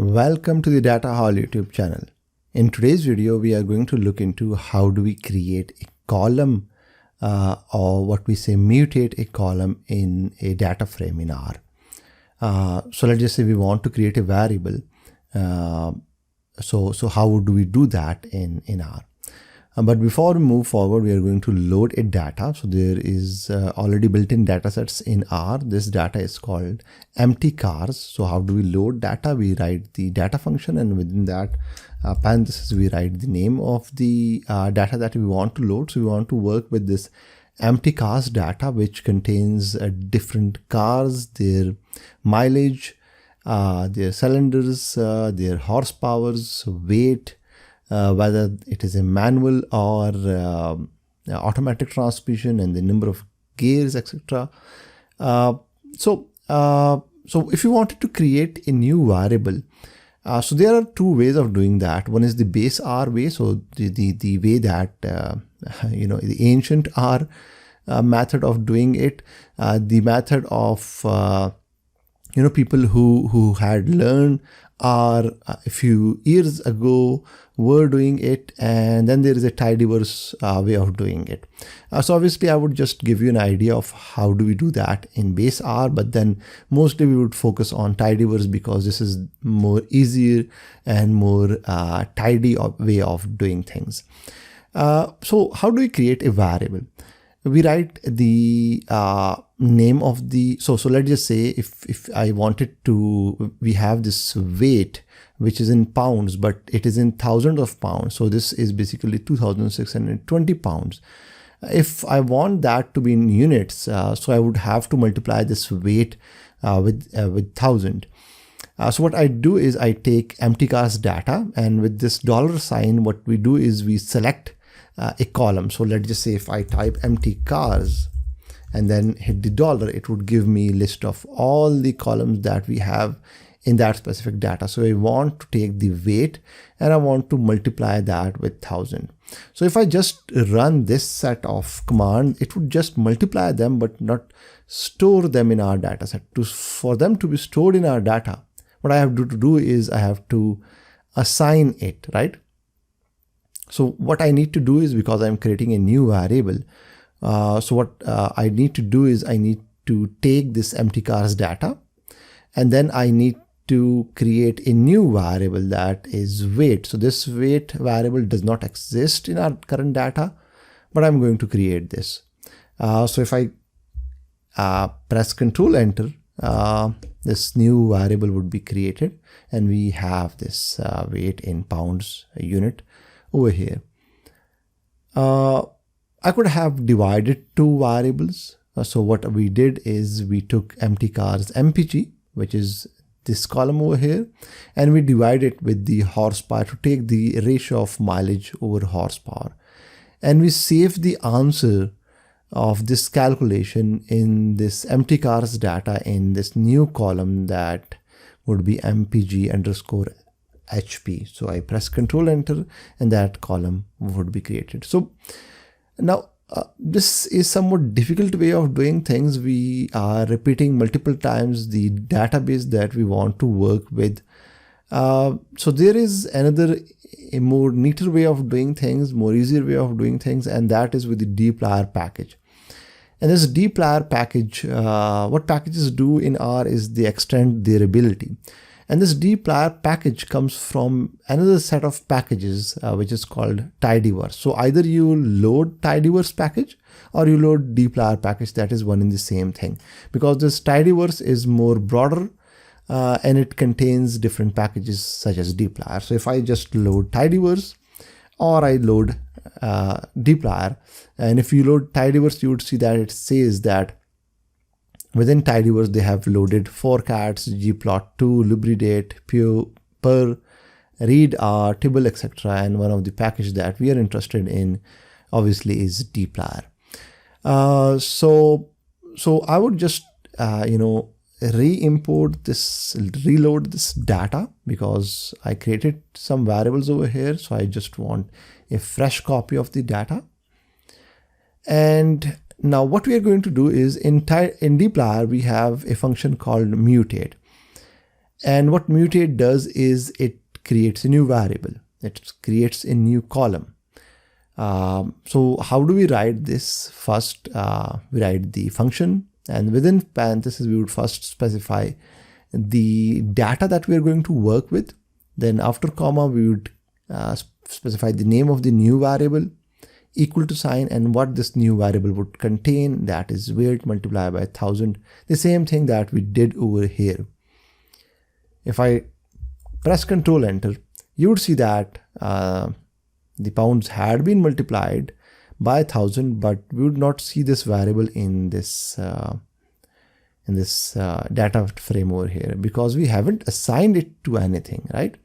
Welcome to the Data Hall YouTube channel. In today's video, we are going to look into how do we create a column or what we say mutate a column in a data frame in R. So let's just say we want to create a variable. So how do we do that in R? But before we move forward, we are going to load a data. So there is already built-in data sets in R. This data is called empty cars. So how do we load data? We write the data function, and within that parenthesis, we write the name of the data that we want to load. So we want to work with this empty cars data, which contains different cars, their mileage, their cylinders, their horsepowers, weight, whether it is a manual or automatic transmission, and the number of gears, etc. So if you wanted to create a new variable, so there are two ways of doing that. One is the base R way, so the way that the ancient R method of doing it, the method of people who had learned R a few years ago were doing it, and then there is a Tidyverse way of doing it. So obviously I would just give you an idea of how do we do that in base R, but then mostly we would focus on Tidyverse because this is more easier and more tidy way of doing things. So how do we create a variable? We write the name of the, so let's just say if I wanted to, we have this weight which is in pounds, but it is in thousands of pounds. So this is basically 2,620 pounds. If I want that to be in units, so I would have to multiply this weight with 1,000. So what I do is I take empty cars data, and with this $sign, what we do is we select a column. So let's just say if I type empty cars and then hit the $, it would give me a list of all the columns that we have in that specific data. So I want to take the weight and I want to multiply that with 1,000. So if I just run this set of commands, it would just multiply them but not store them in our data set. For them to be stored in our data, what I have to do is I have to assign it, right? So what I need to do is, because I'm creating a new variable, so what I need to do is I need to take this empty cars data, and then I need to create a new variable that is weight. So this weight variable does not exist in our current data, but I'm going to create this. So if I press Control Enter, this new variable would be created, and we have this weight in pounds unit over here. I could have divided two variables. So what we did is we took empty cars MPG, which is this column over here, and we divide it with the horsepower to take the ratio of mileage over horsepower. And we save the answer of this calculation in this empty cars data in this new column that would be MPG underscore HP. So I press Control Enter, and that column would be created. So now this is somewhat difficult way of doing things. We are repeating multiple times the database that we want to work with. So there is a more neater way of doing things, more easier way of doing things, and that is with the dplyr package. And this dplyr package, what packages do in R is they extend their ability. And this dplyr package comes from another set of packages, which is called Tidyverse. So either you load Tidyverse package or you load dplyr package. That is one in the same thing, because this Tidyverse is more broader and it contains different packages such as dplyr. So if I just load Tidyverse or I load dplyr, and if you load Tidyverse, you would see that it says that within Tidyverse, they have loaded forcats, gplot2, lubridate, pur, readr, tibble, etc. And one of the packages that we are interested in, obviously, is dplyr. So I would just re-import this, reload this data, because I created some variables over here. So I just want a fresh copy of the data. And now what we are going to do is in dplyr, we have a function called mutate. And what mutate does is it creates a new variable. It creates a new column. So how do we write this? First, we write the function, and within parentheses, we would first specify the data that we are going to work with. Then after comma, we would specify the name of the new variable, equal to sign, and what this new variable would contain, that is weight multiplied by 1000. The same thing that we did over here. If I press Control Enter, you would see that the pounds had been multiplied by 1000, but we would not see this variable in this data frame over here because we haven't assigned it to anything, right?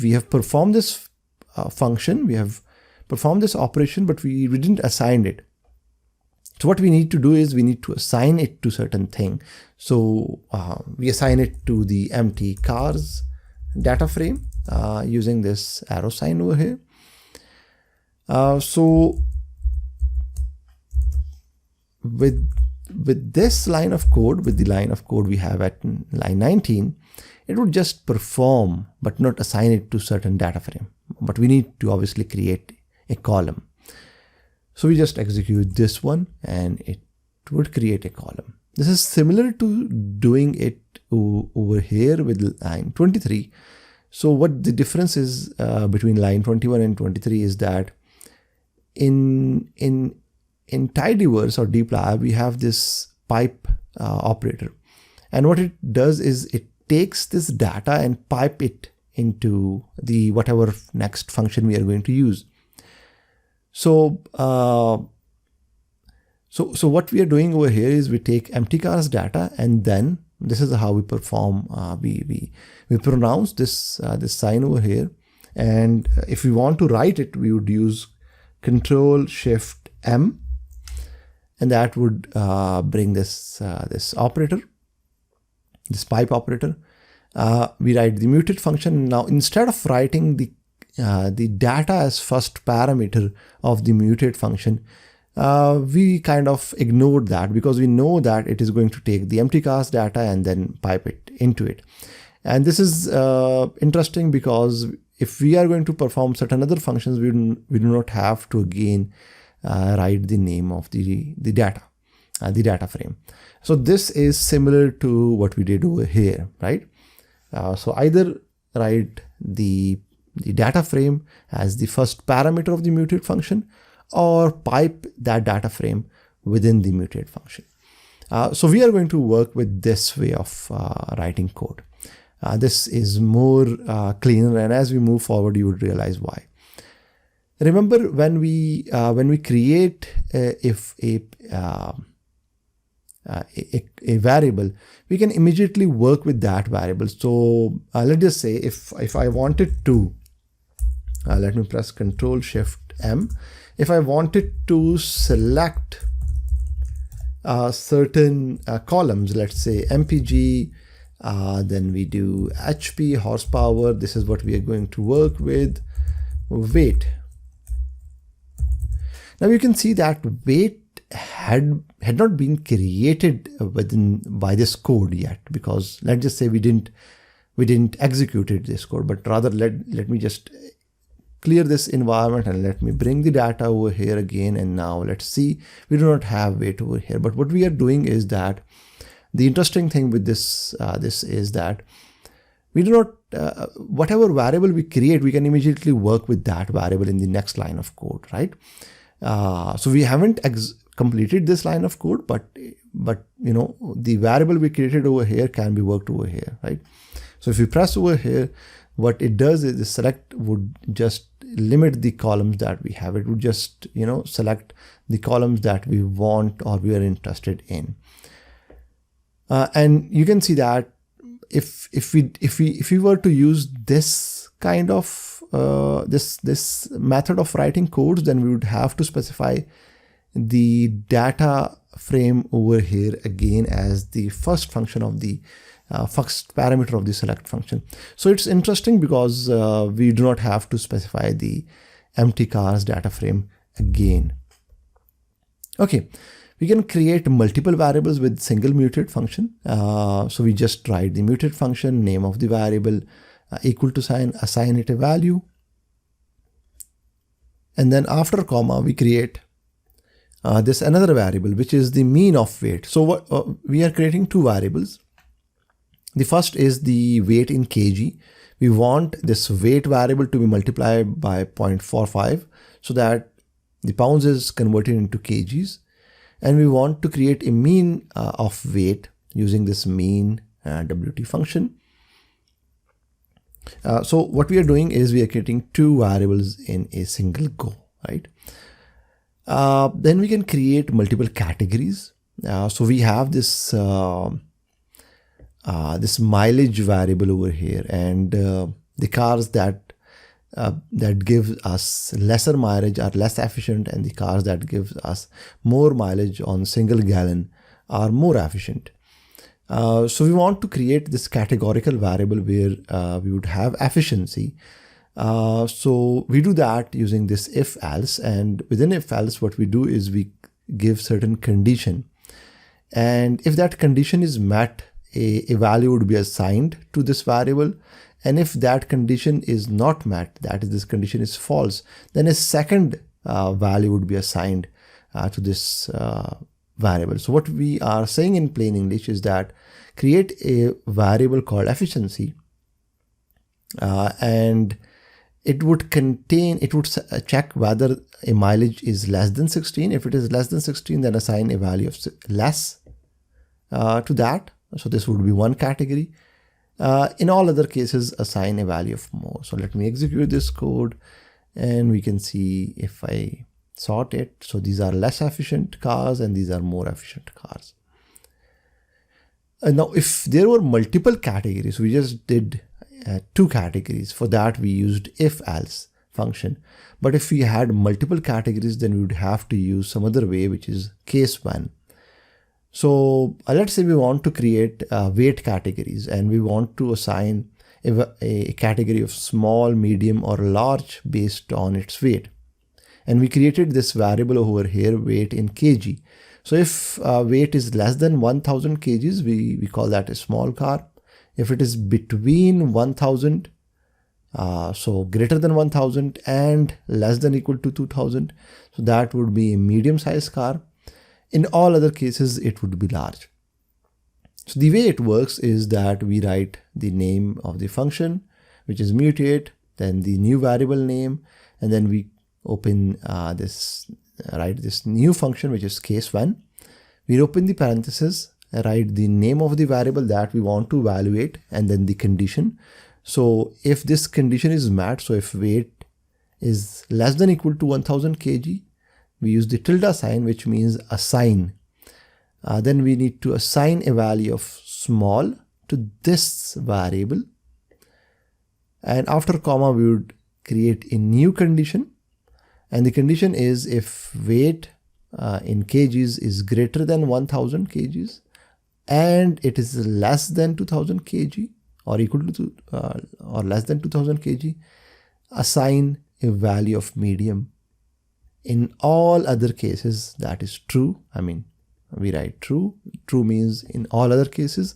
We have performed this function, we have performed this operation, but we didn't assign it. So what we need to do is we need to assign it to certain thing. So we assign it to the empty cars data frame using this arrow sign over here. So with this line of code, with the line of code we have at line 19, it would just perform but not assign it to certain data frame. But we need to obviously create a column. So we just execute this one and it would create a column. This is similar to doing it over here with line 23. So what the difference is between line 21 and 23 is that in Tidyverse or dplyr, we have this pipe operator. And what it does is it takes this data and pipe it into the whatever next function we are going to use. So, so what we are doing over here is we take empty cars data, and then this is how we perform. We pronounce this this sign over here, and if we want to write it, we would use Control-Shift-M, and that would bring this this operator, this pipe operator. We write the mutate function. Now, instead of writing the data as first parameter of the mutate function, we kind of ignored that because we know that it is going to take the empty cars data and then pipe it into it. And this is interesting because if we are going to perform certain other functions, we do not have to again write the name of the data frame. So this is similar to what we did over here, right? So either write the data frame as the first parameter of the mutate function, or pipe that data frame within the mutate function. So we are going to work with this way of writing code. This is more cleaner, and as we move forward, you would realize why. Remember, when we create a variable, we can immediately work with that variable. So let's just say if I wanted to, let me press Control-Shift-M. If I wanted to select certain columns, let's say MPG, then we do HP, horsepower. This is what we are going to work with. Weight. Now you can see that weight had not been created by this code yet, because let's just say we didn't execute this code, but rather let me just clear this environment and let me bring the data over here again. And now let's see, we do not have weight over here, but what we are doing is that the interesting thing with this is that we do not whatever variable we create, we can immediately work with that variable in the next line of code, right? So we haven't completed this line of code, but you know, the variable we created over here can be worked over here, right? So if you press over here, what it does is the select would just limit the columns that we have. It would just, you know, select the columns that we want or we are interested in. And you can see that if we were to use this kind of this method of writing codes, then we would have to specify the data frame over here again as the first function of the first parameter of the select function. So it's interesting because we do not have to specify the empty cars data frame again. Okay, We can create multiple variables with single mutate function. So we just write the mutate function, name of the variable equal to sign, assign it a value. And then after comma, we create this another variable, which is the mean of weight. So what, we are creating two variables. The first is the weight in kg. We want this weight variable to be multiplied by 0.45 so that the pounds is converted into kgs. And we want to create a mean of weight using this mean WT function. So what we are doing is we are creating two variables in a single go, right? Then we can create multiple categories. So we have this this mileage variable over here, and the cars that give us lesser mileage are less efficient, and the cars that give us more mileage on single gallon are more efficient. So we want to create this categorical variable where we would have efficiency. So we do that using this if else, and within if else what we do is we give certain condition, and if that condition is met, a value would be assigned to this variable. And if that condition is not met, that is, this condition is false, then a second value would be assigned to this variable. So what we are saying in plain English is that create a variable called efficiency, and it would check whether a mileage is less than 16. If it is less than 16, then assign a value of less to that. So this would be one category. In all other cases, assign a value of more. So let me execute this code, and we can see if I sort it. So these are less efficient cars and these are more efficient cars. Now, if there were multiple categories, we just did two categories. For that, we used if else function. But if we had multiple categories, then we would have to use some other way, which is case when. So let's say we want to create weight categories, and we want to assign a category of small, medium, or large based on its weight. And we created this variable over here, weight in kg. So if weight is less than 1000 kgs, we call that a small car. If it is between 1000, so greater than 1000 and less than equal to 2000, so that would be a medium sized car. In all other cases, it would be large. So the way it works is that we write the name of the function, which is mutate, then the new variable name, and then we open write this new function, which is case when. We open the parenthesis, write the name of the variable that we want to evaluate, and then the condition. So if this condition is met, so if weight is less than equal to 1000 kg, we use the tilde sign, which means assign. Then we need to assign a value of small to this variable. And after comma, we would create a new condition. And the condition is if weight in kgs is greater than 1000 kgs and it is less than 2000 kg or equal to or less than 2000 kg, assign a value of medium. In all other cases, that is true. I mean, we write true. True means in all other cases,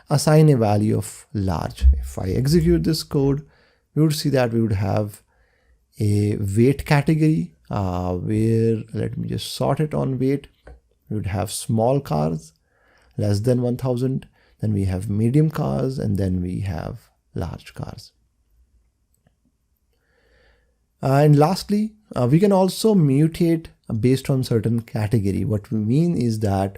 assign a value of large. If I execute this code, we would see that we would have a weight category where, let me just sort it on weight. We would have small cars, less than 1000. Then we have medium cars, and then we have large cars. And lastly, we can also mutate based on certain category. What we mean is that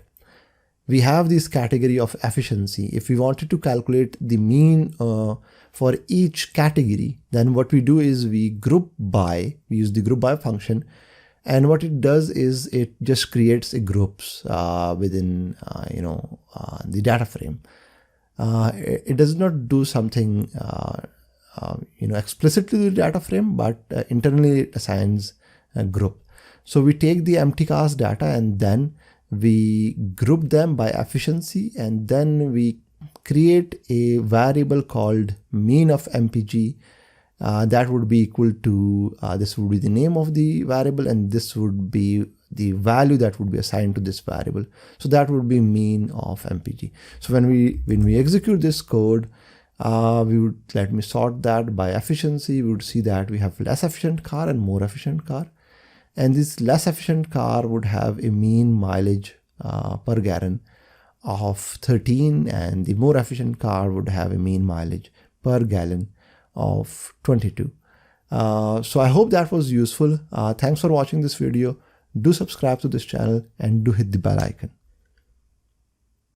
we have this category of efficiency. If we wanted to calculate the mean for each category, then what we do is we group by, we use the group by function. And what it does is it just creates a groups within, the data frame. It does not do something explicitly to the data frame, but internally it assigns a group. So we take the empty cars data and then we group them by efficiency, and then we create a variable called mean of MPG that would be equal to, this would be the name of the variable, and this would be the value that would be assigned to this variable. So that would be mean of MPG. So when we execute this code, we would, let me sort that by efficiency. We would see that we have less efficient car and more efficient car. And this less efficient car would have a mean mileage per gallon of 13, and the more efficient car would have a mean mileage per gallon of 22. So I hope that was useful. Thanks for watching this video. Do subscribe to this channel and do hit the bell icon.